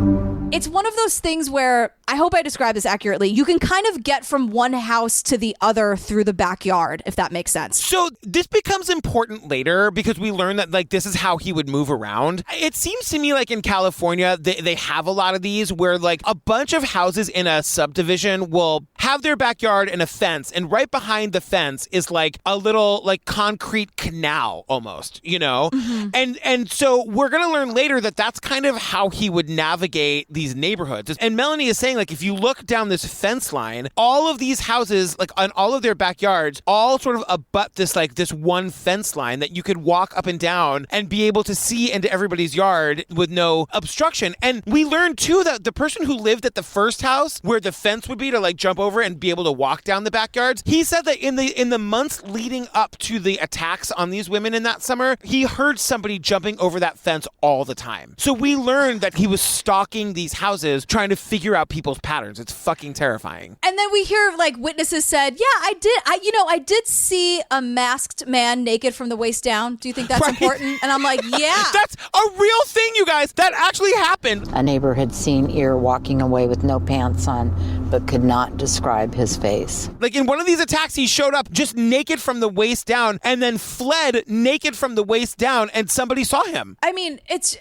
It's one of those things where, I hope I describe this accurately, you can kind of get from one house to the other through the backyard, if that makes sense. So this becomes important later because we learn that, like, this is how he would move around. It seems to me like in California, they have a lot of these where, like, a bunch of houses in a subdivision will have their backyard and a fence, and right behind the fence is like a little, like, concrete canal almost, you know? Mm-hmm. And so we're going to learn later that that's kind of how he would navigate these neighborhoods. And Melanie is saying, like, if you look down this fence line, all of these houses, like, on all of their backyards, all sort of abut this, like, this one fence line that you could walk up and down and be able to see into everybody's yard with no obstruction. And we learned too that the person who lived at the first house where the fence would be to, like, jump over and be able to walk down the backyards, he said that in the months leading up to the attacks on these women in that summer, he heard somebody jumping over that fence all the time. So we learned that he was stalking these these houses trying to figure out people's patterns. It's fucking terrifying. And then we hear like witnesses said, yeah, I did see a masked man naked from the waist down. Do you think that's important? And I'm like, yeah. That's a real thing, you guys. That actually happened. A neighbor had seen Ear walking away with no pants on, but could not describe his face. Like in one of these attacks, he showed up just naked from the waist down and then fled naked from the waist down, and somebody saw him. I mean, it's...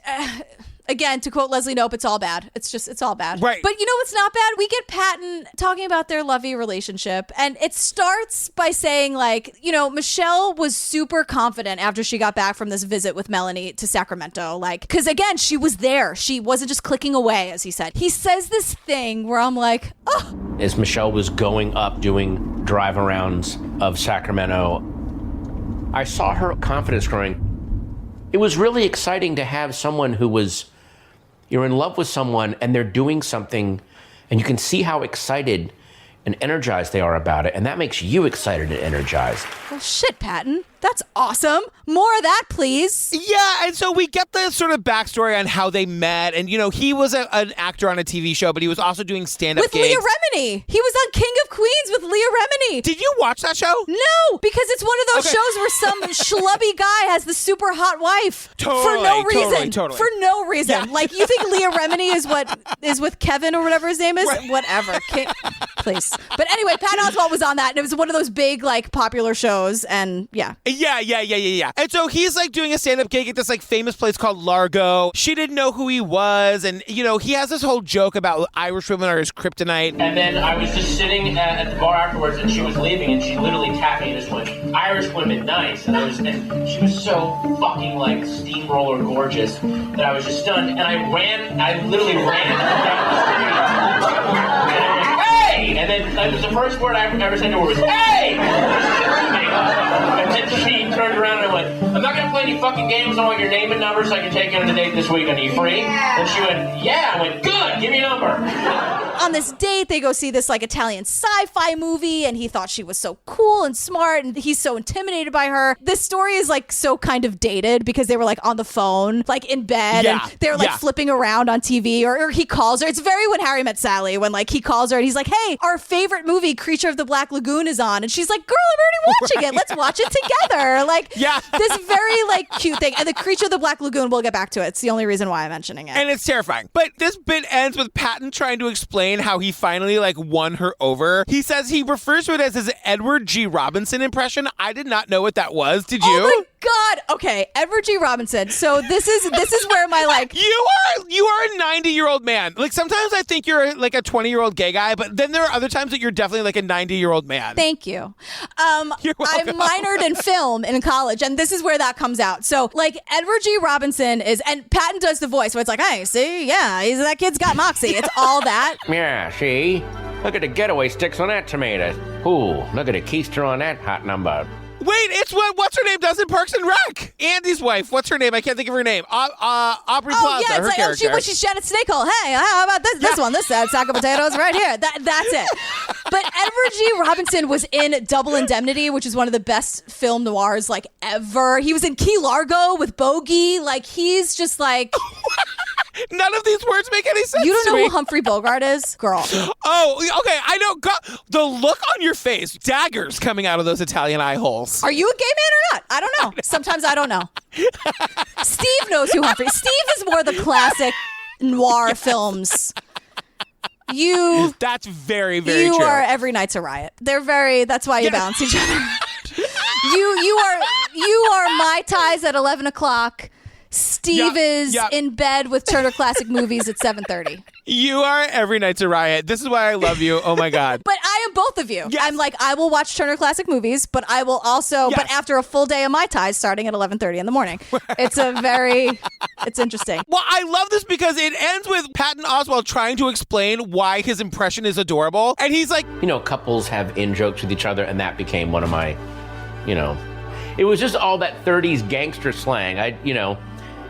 Again, to quote Leslie Knope, it's all bad. It's all bad. Right. But you know what's not bad? We get Patton talking about their lovey relationship. And it starts by saying, like, you know, Michelle was super confident after she got back from this visit with Melanie to Sacramento. Like, because again, she was there. She wasn't just clicking away, as he said. He says this thing where I'm like, oh. As Michelle was going up doing drive-arounds of Sacramento, I saw her confidence growing. It was really exciting to have someone who was... You're in love with someone and they're doing something and you can see how excited and energized they are about it. And that makes you excited and energized. Well, shit, Patton. That's awesome. More of that, please. Yeah, and so we get the sort of backstory on how they met. And, you know, he was an actor on a TV show, but he was also doing stand-up with gigs. Leah Remini. He was on King of Queens with Leah Remini. Did you watch that show? No, because it's one of those shows where some schlubby guy has the super hot wife for no reason. Totally. For no reason. Yeah. Like, you think Leah Remini is with Kevin or whatever his name is? Right. Whatever. Please. But anyway, Patton Oswalt was on that, and it was one of those big, like, popular shows, and yeah. Yeah. And so he's like doing a stand-up gig at this like famous place called Largo. She didn't know who he was, and you know, he has this whole joke about Irish women are his kryptonite. And then I was just sitting at the bar afterwards and she was leaving and she literally tapped me and just went, Irish women, nice. And she was so fucking like steamroller gorgeous that I was just stunned. And I literally ran down the street. And I went, hey! And then it was the first word I ever said to her was, hey! And then she turned around and went, I'm not going to play any fucking games. I want your name and number so I can take you on a date this week. Are you free? And she went, yeah. I went, good, give me a number. On this date, they go see this like Italian sci-fi movie, and he thought she was so cool and smart, and he's so intimidated by her. This story is like so kind of dated because they were like on the phone, like in bed, and they're like flipping around on TV, or he calls her. It's very When Harry Met Sally, when like he calls her and he's like, hey, our favorite movie, Creature of the Black Lagoon, is on. And she's like, girl, I'm already watching it. Let's watch it together. Like, this very like cute thing. And the Creature of the Black Lagoon, we'll get back to it. It's the only reason why I'm mentioning it. And it's terrifying. But this bit ends with Patton trying to explain how he finally like won her over. He says he refers to it as his Edward G. Robinson impression. I did not know what that was. Did you? Oh my God. Okay, Edward G. Robinson. So this is where my like you are a 90-year-old man. Like sometimes I think you're like a 20-year-old gay guy, but then there are other times that you're definitely like a 90-year-old man. Thank you. You're welcome. I minored in film in college, and this is where that comes out. So like Edward G. Robinson is, and Patton does the voice where it's like, hey, see, yeah, that kid's got moxie. It's all that. Yeah, see? Look at the getaway sticks on that tomato. Ooh, look at the keister on that hot number. Wait, it's what's her name does in Parks and Rec? Andy's wife. What's her name? I can't think of her name. Aubrey Plaza. Yeah, her it's character. like, she's Janet Snakehole. Hey, how about this one? This sack of potatoes right here. That's it. But Edward G. Robinson was in Double Indemnity, which is one of the best film noirs like ever. He was in Key Largo with Bogey. Like he's just like. None of these words make any sense. You don't to know me. who Humphrey Bogart is, girl? Oh, okay. I know. God, the look on your face, daggers coming out of those Italian eye holes. Are you a gay man or not? I don't know. Sometimes I don't know. Steve knows who Humphrey. Steve is more the classic noir films. That's very, very you true. You are Every Night's a Riot. They're very. That's why you balance each other. You are My Ties at 11 o'clock. Steve is in bed with Turner Classic Movies at 7:30. You are Every Night's a Riot. This is why I love you. Oh my God. But I am both of you. Yes. I'm like, I will watch Turner Classic Movies, but I will also, but after a full day of Mai Tais starting at 11:30 in the morning. It's interesting. Well, I love this because it ends with Patton Oswalt trying to explain why his impression is adorable. And he's like, you know, couples have in-jokes with each other, and that became one of my, you know, it was just all that 30s gangster slang.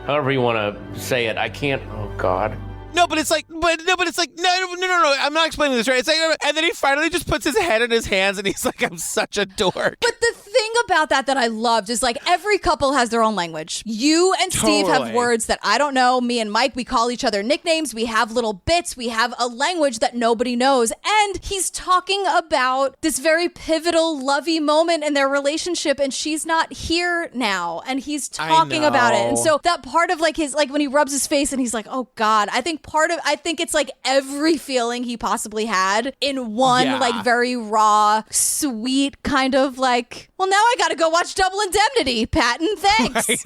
However you want to say it, I can't. Oh God. No, but it's like, no. I'm not explaining this right. It's like, and then he finally just puts his head in his hands, and he's like, "I'm such a dork." But the thing about that I loved is like every couple has their own language. You and Steve have words that I don't know. Me and Mike, we call each other nicknames. We have little bits. We have a language that nobody knows. And he's talking about this very pivotal, lovey moment in their relationship, and she's not here now. And he's talking about it. And so that part of like his, like when he rubs his face and he's like, oh God, I think it's like every feeling he possibly had in one like very raw, sweet kind of like, well, now I got to go watch Double Indemnity, Patton. Thanks.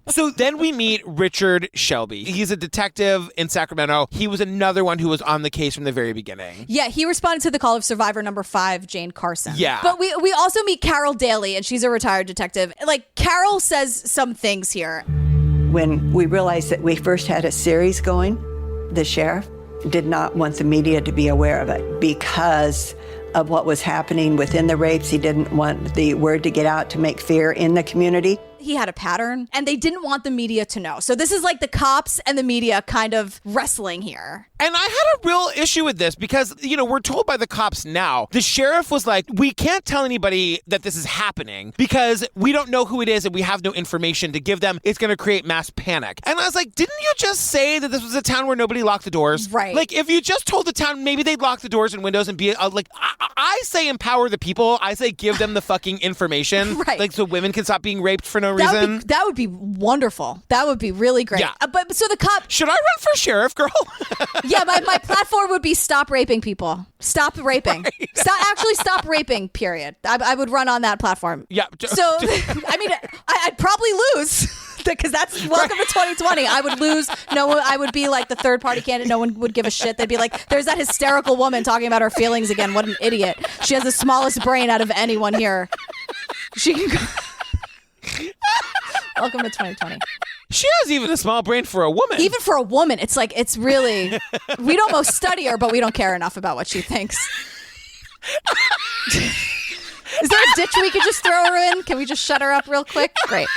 So then we meet Richard Shelby. He's a detective in Sacramento. He was another one who was on the case from the very beginning. Yeah, he responded to the call of survivor number 5, Jane Carson. Yeah. But we also meet Carol Daly, and she's a retired detective. Like, Carol says some things here. When we realized that we first had a series going, the sheriff did not want the media to be aware of it because of what was happening within the rapes. He didn't want the word to get out to make fear in the community. He had a pattern, and they didn't want the media to know. So this is like the cops and the media kind of wrestling here. And I had a real issue with this because, you know, we're told by the cops now, the sheriff was like, we can't tell anybody that this is happening because we don't know who it is and we have no information to give them. It's going to create mass panic. And I was like, didn't you just say that this was a town where nobody locked the doors? Right. Like, if you just told the town, maybe they'd lock the doors and windows and be like, I say empower the people. I say give them the fucking information. Right. Like, so women can stop being raped for no reason. That would be wonderful. That would be really great. Yeah. But so the cop... Should I run for sheriff, girl? Yeah, my platform would be stop raping people. Stop raping. Right. Stop raping, period. I would run on that platform. Yeah. So, I mean, I'd probably lose because that's welcome to 2020. I would lose. No one, I would be like the third party candidate. No one would give a shit. They'd be like, there's that hysterical woman talking about her feelings again. What an idiot. She has the smallest brain out of anyone here. She can go. Welcome to 2020. She has even a small brain for a woman. Even for a woman, it's like, it's really, we'd almost study her, but we don't care enough about what she thinks. Is there a ditch we could just throw her in? Can we just shut her up real quick? Great.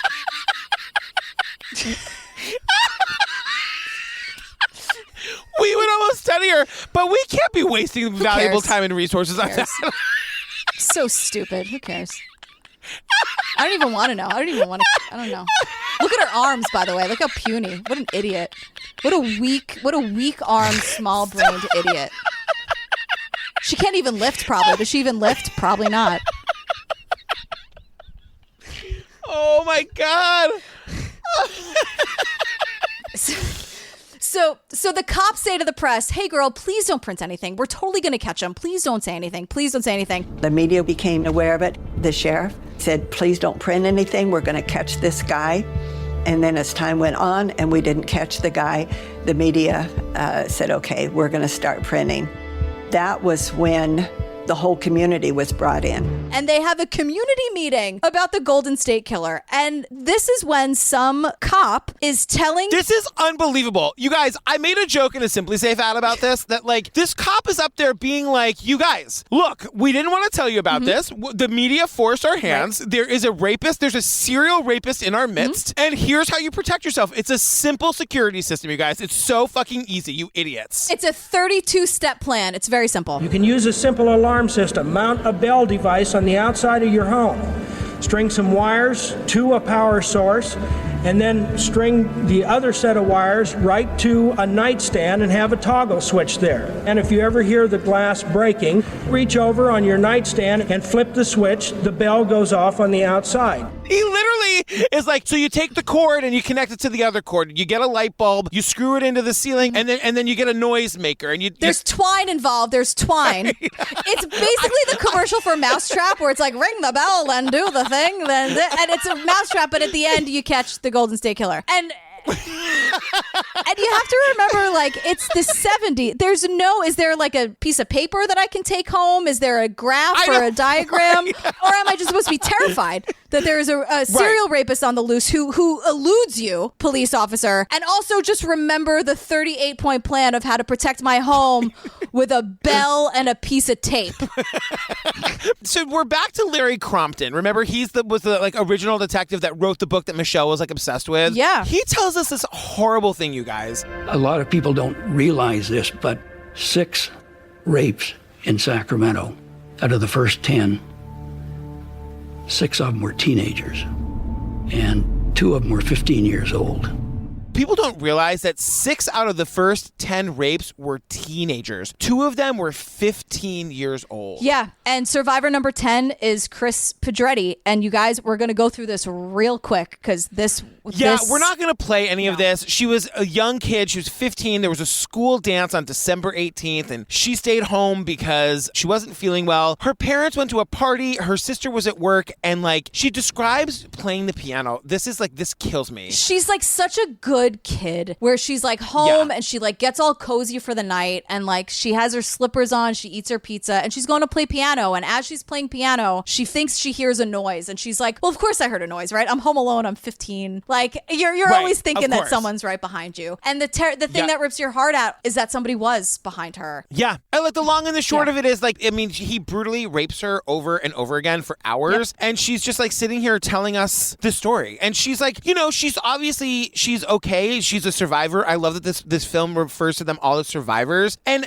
We would almost study her, but we can't be wasting valuable time and resources on that. So stupid. Who cares? I don't even want to know. I don't know. Look at her arms, by the way. Look how puny. What an idiot. What a weak-armed, small-brained idiot. She can't even lift, probably. Does she even lift? Probably not. Oh, my God. So the cops say to the press, hey, girl, please don't print anything. We're totally going to catch him. Please don't say anything. Please don't say anything. The media became aware of it. The sheriff said, please don't print anything. We're going to catch this guy. And then as time went on and we didn't catch the guy, the media said, okay, we're going to start printing. That was when the whole community was brought in. And they have a community meeting about the Golden State Killer. And this is when some cop is telling... This is unbelievable. You guys, I made a joke in a Simply Safe ad about this, that like, this cop is up there being like, you guys, look, we didn't want to tell you about this. The media forced our hands. Right. There is a rapist. There's a serial rapist in our midst. And here's how you protect yourself. It's a simple security system, you guys. It's so fucking easy, you idiots. It's a 32-step plan. It's very simple. You can use a simple alarm system. Mount a bell device on the outside of your home. String some wires to a power source, and then string the other set of wires right to a nightstand and have a toggle switch there. And if you ever hear the glass breaking, reach over on your nightstand and flip the switch. The bell goes off on the outside. He literally is like, so you take the cord and you connect it to the other cord. You get a light bulb, you screw it into the ceiling, and then you get a noise maker. And there's twine involved. There's twine. It's basically the commercial for Mousetrap where it's like, ring the bell and do the thing. And it's a mousetrap, but at the end you catch the Golden State Killer. And you have to remember, like, it's the 70s. Is there like a piece of paper that I can take home? Is there a graph or a diagram? Or am I just supposed to be terrified that there is a serial rapist on the loose who eludes you, police officer? And also just remember the 38-point plan of how to protect my home with a bell and a piece of tape. So we're back to Larry Crompton. Remember, was the like original detective that wrote the book that Michelle was like obsessed with? Yeah. He tells us this horrible thing, you guys. A lot of people don't realize this, but 6 rapes in Sacramento Out of the first 10, 6 of them were teenagers, and 2 of them were 15 years old. People don't realize that 6 out of the first 10 rapes were teenagers. 2 of them were 15 years old. Yeah, and survivor number 10 is Chris Pedretti. And you guys, we're going to go through this real quick because we're not going to play any of this. She was a young kid. She was 15. There was a school dance on December 18th, and she stayed home because she wasn't feeling well. Her parents went to a party. Her sister was at work, and she describes playing the piano. This kills me. She's such a good kid where she's home and she gets all cozy for the night, and she has her slippers on, she eats her pizza, and she's going to play piano. And as she's playing piano, she thinks she hears a noise, and she's like, well, of course I heard a noise, right? I'm home alone. I'm 15. You're right, always thinking that someone's right behind you. And the thing that rips your heart out is that somebody was behind her. Yeah. And the long and the short of it is he brutally rapes her over and over again for hours. Yep. And she's just sitting here telling us the story. And she's she's okay. She's a survivor. I love that this film refers to them all as survivors. And,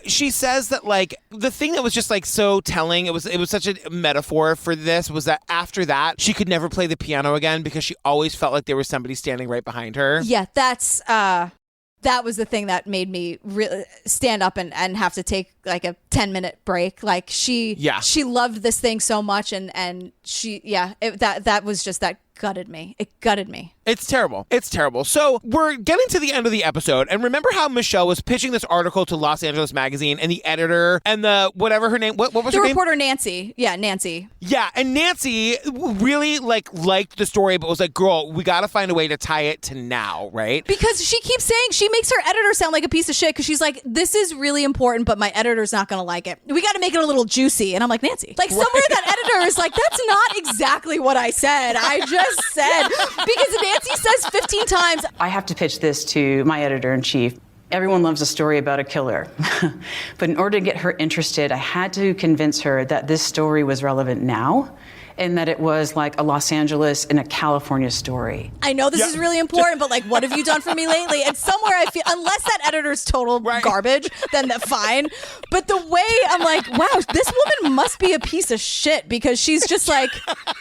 she says that the thing that was just so telling, it was such a metaphor for this, was that after that, she could never play the piano again because she always felt like there was somebody standing right behind her. Yeah, that's that was the thing that made me really stand up and have to take a 10-minute break. She loved this thing so much, and she that was just that gutted me. It gutted me. It's terrible. It's terrible. So we're getting to the end of the episode, and remember how Michelle was pitching this article to Los Angeles Magazine, and the editor and the whatever her name, what was her name? The reporter Nancy. Yeah, Nancy. Yeah, and Nancy really liked the story, but was like, girl, we got to find a way to tie it to now, right? Because she keeps saying, she makes her editor sound like a piece of shit, because she's like, this is really important, but my editor's not going to like it. We got to make it a little juicy. And I'm like, Nancy, somewhere that editor is like, that's not exactly what I said. I just said, because Nancy says 15 times. I have to pitch this to my editor-in-chief. Everyone loves a story about a killer. But in order to get her interested, I had to convince her that this story was relevant now, and that it was a Los Angeles and a California story. I know this is really important, but what have you done for me lately? And somewhere I feel, unless that editor's total garbage, then that's fine. But the way I'm like, wow, this woman must be a piece of shit, because she's just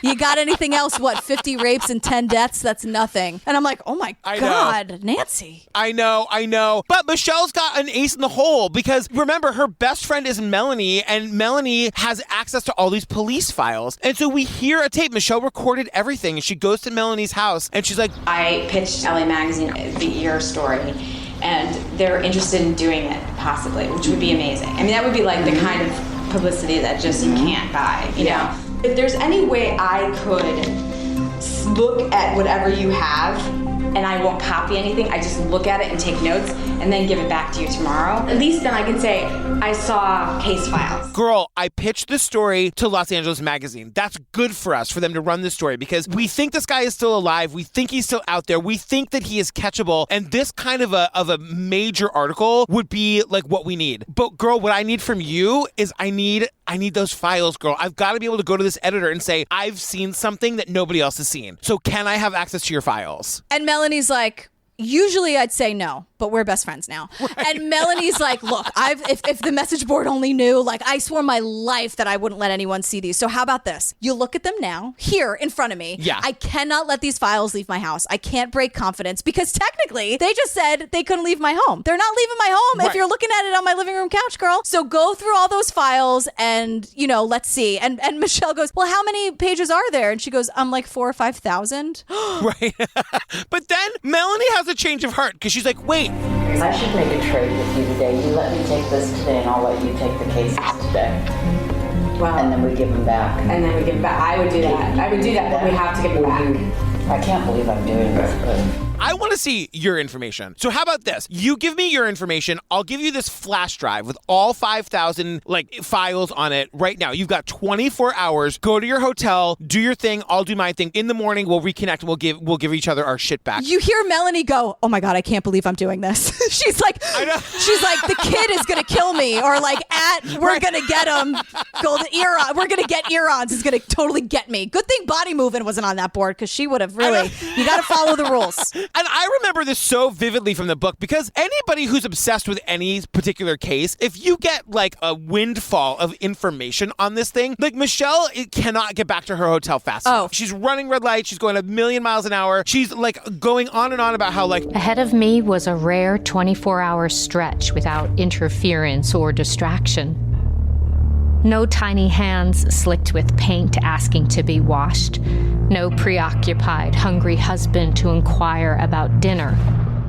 you got anything else? What, 50 rapes and 10 deaths? That's nothing. And I'm like, oh my God, Nancy. I know. But Michelle's got an ace in the hole, because remember, her best friend is Melanie, and Melanie has access to all these police files. And so we hear a tape. Michelle recorded everything, and she goes to Melanie's house, and she's like, I pitched LA Magazine your story, and they're interested in doing it, possibly, which would be amazing. I mean, that would be the kind of publicity that just you can't buy, you know? If there's any way I could look at whatever you have, and I won't copy anything, I just look at it and take notes, and then give it back to you tomorrow. At least then I can say, I saw case files. Girl, I pitched the story to Los Angeles Magazine. That's good for us, for them to run this story, because we think this guy is still alive. We think he's still out there. We think that he is catchable. And this kind of a major article would be what we need. But girl, what I need from you is I need those files, girl. I've got to be able to go to this editor and say, I've seen something that nobody else has seen. So can I have access to your files? And Melanie's like, usually I'd say no, but we're best friends now. Right. And Melanie's like, look, if the message board only knew, I swore my life that I wouldn't let anyone see these. So how about this? You look at them now, here in front of me. Yeah. I cannot let these files leave my house. I can't break confidence, because technically they just said they couldn't leave my home. They're not leaving my home if you're looking at it on my living room couch, girl. So go through all those files and, let's see. And Michelle goes, well, how many pages are there? And she goes, 4,000 or 5,000. Right. But then Melanie has a change of heart, because she's like, wait. I should make a trade with you today. You let me take this today, and I'll let you take the cases today. Well, and then we give them back. And then we give them back. I would do that. But we have to give them back. I can't believe I'm doing this, but I want to see your information. So how about this? You give me your information. I'll give you this flash drive with all 5,000 files on it right now. You've got 24 hours. Go to your hotel, do your thing. I'll do my thing. In the morning, we'll reconnect. And we'll give each other our shit back. You hear Melanie go, oh my God, I can't believe I'm doing this. She's like, the kid is going to kill me. Or we're going to get him. Golden Eron. We're going to get Erons. Is going to totally get me. Good thing Body Moving wasn't on that board, because she would have really, you got to follow the rules. And I remember this so vividly from the book because anybody who's obsessed with any particular case, if you get like a windfall of information on this thing, like Michelle cannot get back to her hotel fast enough. She's running red lights. She's going a million miles an hour. She's like going on and on about how like... Ahead of me was a rare 24-hour stretch without interference or distraction. No tiny hands slicked with paint asking to be washed. No preoccupied, hungry husband to inquire about dinner.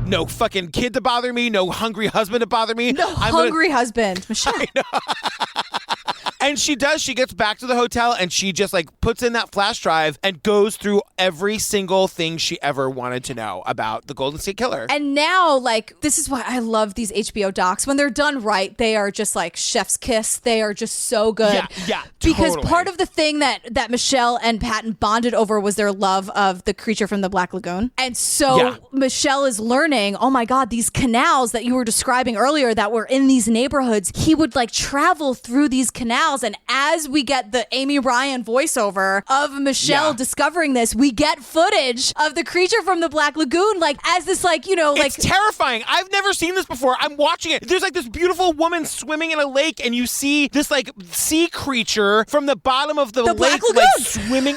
No fucking kid to bother me. No hungry husband to bother me. No hungry husband. Michelle. And she does. She gets back to the hotel and she just like puts in that flash drive and goes through every single thing she ever wanted to know about the Golden State Killer. And now, like, this is why I love these HBO docs. When they're done right, they are just like chef's kiss. They are just so good. Yeah, Because totally. part of the thing that Michelle and Patton bonded over was their love of the creature from the Black Lagoon. And so Michelle is learning, oh my God, these canals that you were describing earlier that were in these neighborhoods, he would like travel through these canals. And as we get the Amy Ryan voiceover of Michelle discovering this, we get footage of the creature from the Black Lagoon, like as this, like, you know, like it's terrifying. I've never seen this before. I'm watching it. There's like this beautiful woman swimming in a lake, and you see this like sea creature from the bottom of the lake, Black Lagoon. like swimming,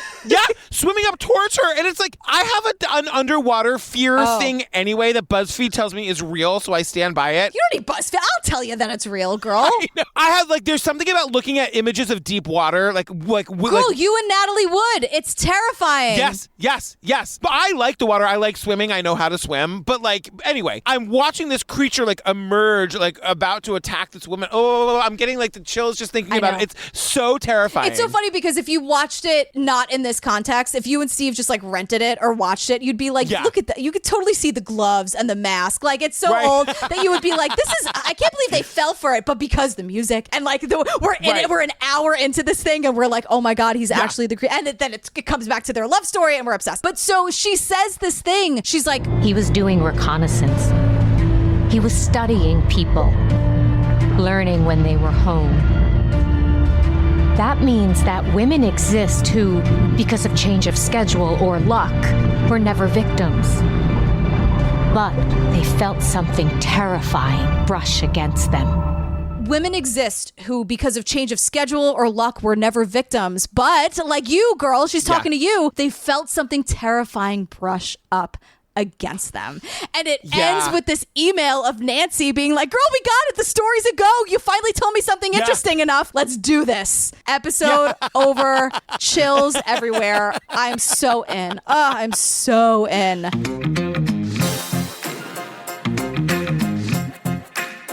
swimming up towards her. And it's like I have an underwater fear thing anyway that BuzzFeed tells me is real, so I stand by it. You don't need BuzzFeed. I'll tell you that it's real, girl. I have like there's something about looking at images of deep water, like girl, you and Natalie Wood. It's terrifying. Yes. But I like the water. I like swimming. I know how to swim. But like, anyway, I'm watching this creature like emerge, like about to attack this woman. Oh, I'm getting like the chills just thinking about it. It's so terrifying. It's so funny because if you watched it not in this context, if you and Steve just like rented it or watched it, you'd be like, look at that. You could totally see the gloves and the mask. Like it's so old that you would be like, I can't believe they fell for it. But because the music and like we're in it, we're an hour into this thing and we're like, oh my God, he's actually the creator. And then it comes back to their love story and we're obsessed. But so she says this thing. She's like, he was doing reconnaissance. He was studying people, learning when they were home. That means that women exist who, because of change of schedule or luck, were never victims. But they felt something terrifying brush against them. Women exist who, because of change of schedule or luck, were never victims. But like you, girl, she's talking to you, they felt something terrifying brush up against them. And it ends with this email of Nancy being like, girl, we got it. The story's a go. You finally told me something interesting enough. Let's do this. Episode over. Chills everywhere. I'm so in. I'm so in.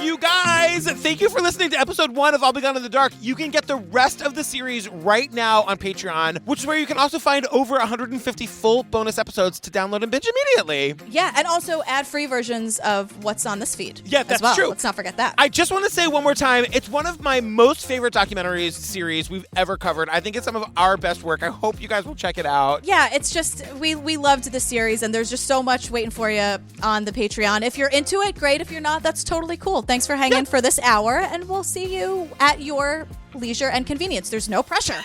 You guys, thank you for listening to episode 1 of I'll Be Gone in the Dark. You can get the rest of the series right now on Patreon, which is where you can also find over 150 full bonus episodes to download and binge immediately. Yeah, and also ad-free versions of what's on this feed. Yeah, that's as well. true. Let's not forget that. I just want to say one more time, it's one of my most favorite documentaries series we've ever covered. I think it's some of our best work. I hope you guys will check it out. Yeah, it's just, we loved this series, and there's just so much waiting for you on the Patreon. If you're into it, great. If you're not, that's totally cool. Thanks for hanging for this hour, and we'll see you at your leisure and convenience. There's no pressure.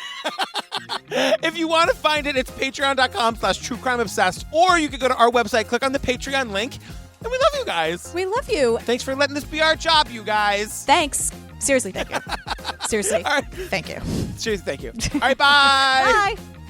If you want to find it, it's patreon.com/truecrimeobsessed, or you can go to our website, click on the Patreon link, and we love you guys. We love you. Thanks for letting this be our job, you guys. Thanks. Seriously, thank you. Seriously. All right. Thank you. Seriously, thank you. All right, bye. Bye.